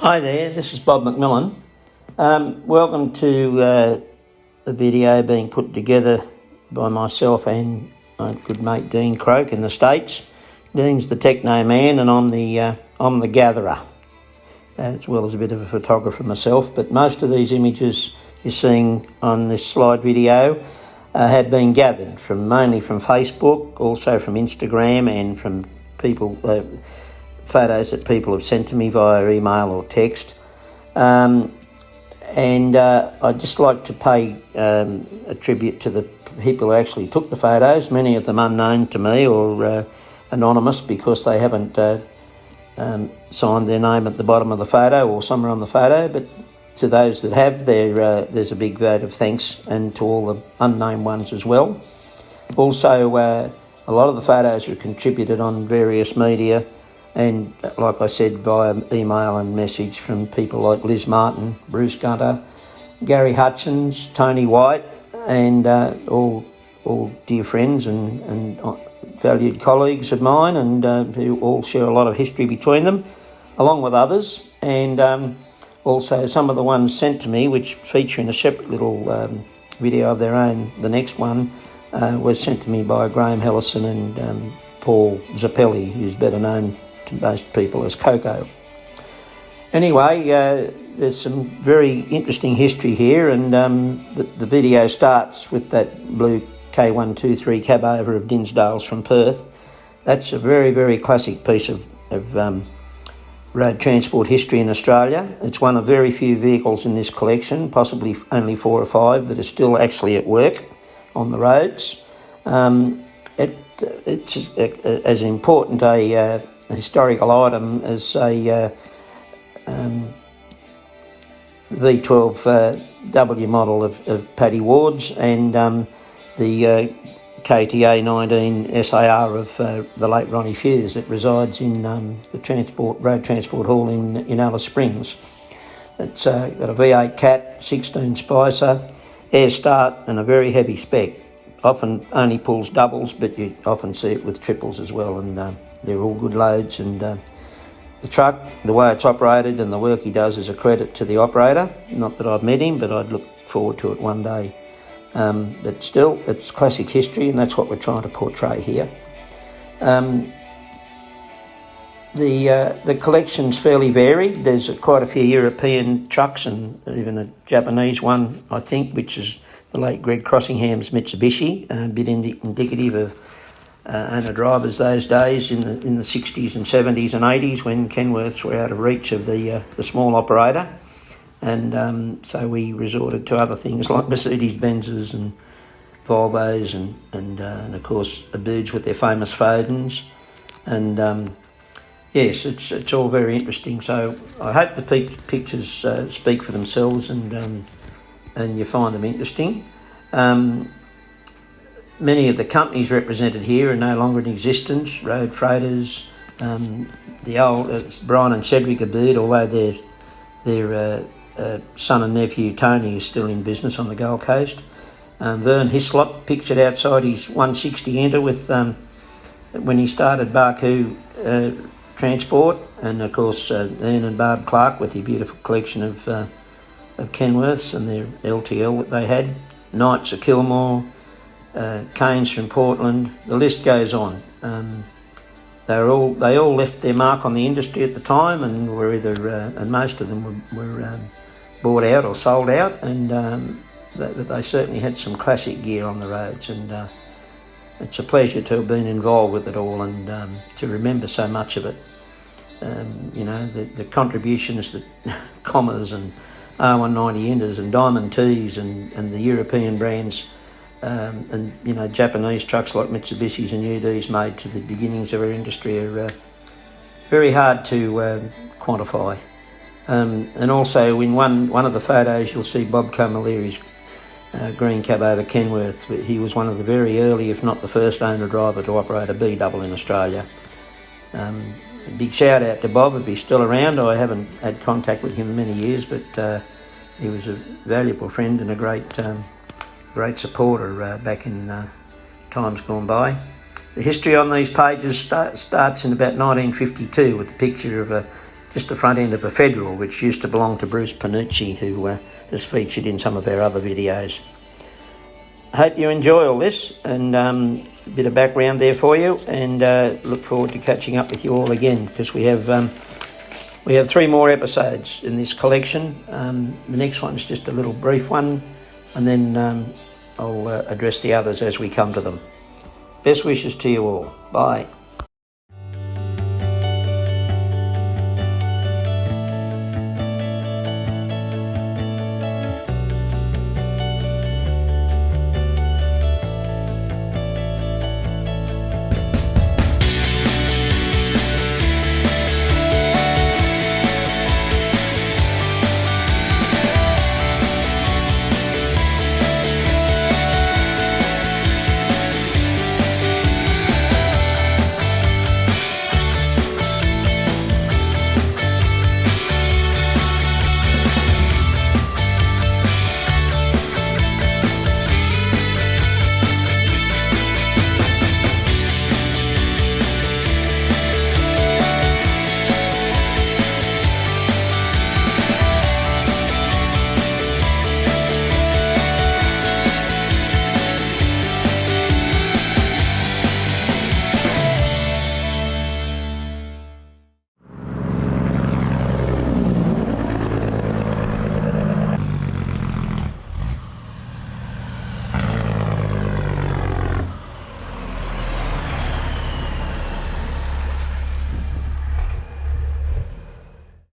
Hi there, this is Bob McMillan. Welcome to the video being put together by myself and my good mate Dean Croak in the States. Dean's the techno man and I'm the gatherer, as well as a bit of a photographer myself. But most of these images you're seeing on this slide video have been gathered mainly from Facebook, also from Instagram and from people, photos that people have sent to me via email or text. I'd just like to pay a tribute to the people who actually took the photos, many of them unknown to me or anonymous because they haven't signed their name at the bottom of the photo or somewhere on the photo. But to those that have, there's a big vote of thanks, and to all the unnamed ones as well. Also, a lot of the photos were contributed on various media, and like I said, via email and message from people like Liz Martin, Bruce Gunter, Gary Hutchins, Tony White, and all dear friends and valued colleagues of mine, and who all share a lot of history between them, along with others. And also some of the ones sent to me, which feature in a separate little video of their own. The next one was sent to me by Graham Hellison and Paul Zappelli, who's better known to most people as Coco. Anyway, there's some very interesting history here, and the video starts with that blue K123 cab over of Dinsdales from Perth. That's a very, very classic piece of road transport history in Australia. It's one of very few vehicles in this collection, possibly only 4 or 5, that are still actually at work on the roads. It's as important a historical item as a V12W model of Paddy Ward's and the KTA 19 SAR of the late Ronnie Fuse that resides in the road transport hall in Alice Springs. It's got a V8 Cat, 16 Spicer, air start and a very heavy spec. Often only pulls doubles, but you often see it with triples as well, and they're all good loads. And the truck, the way it's operated and the work he does is a credit to the operator. Not that I've met him, but I'd look forward to it one day. But still, it's classic history, and that's what we're trying to portray here. The collection's fairly varied. There's quite a few European trucks and even a Japanese one, I think, which is the late Greg Crossingham's Mitsubishi, a bit indicative of owner-drivers those days in the 60s and 70s and 80s when Kenworths were out of reach of the small operator. And so we resorted to other things like Mercedes-Benzes and Volvos and of course the Birds with their famous Fodens. And yes, it's all very interesting. So I hope the pictures speak for themselves and you find them interesting. Many of the companies represented here are no longer in existence. Road Freighters, the old Brian and Cedric Abboud, although their son and nephew Tony is still in business on the Gold Coast. Vern Hislop pictured outside his 160 Enter with when he started Baku Transport, and of course Ian and Barb Clark with their beautiful collection of Kenworths and their LTL that they had. Knights of Kilmore, Canes from Portland, the list goes on. They all left their mark on the industry at the time, and were either and most of them were bought out or sold out, and they certainly had some classic gear on the roads, and it's a pleasure to have been involved with it all and to remember so much of it. The contributions that Commas and R190 Enders and Diamond T's and the European brands and Japanese trucks like Mitsubishis and UDs made to the beginnings of our industry are very hard to quantify. And also in one of the photos you'll see Bob Camilleri's green cab over Kenworth. He was one of the very early, if not the first owner-driver to operate a B-double in Australia. A big shout out to Bob if he's still around. I haven't had contact with him in many years, but he was a valuable friend and a great supporter back in times gone by. The history on these pages starts in about 1952 with the picture of a just the front end of a Federal, which used to belong to Bruce Panucci, who has featured in some of our other videos. I hope you enjoy all this, and a bit of background there for you, and look forward to catching up with you all again, because we have 3 more episodes in this collection. The next one's just a little brief one, and then I'll address the others as we come to them. Best wishes to you all. Bye.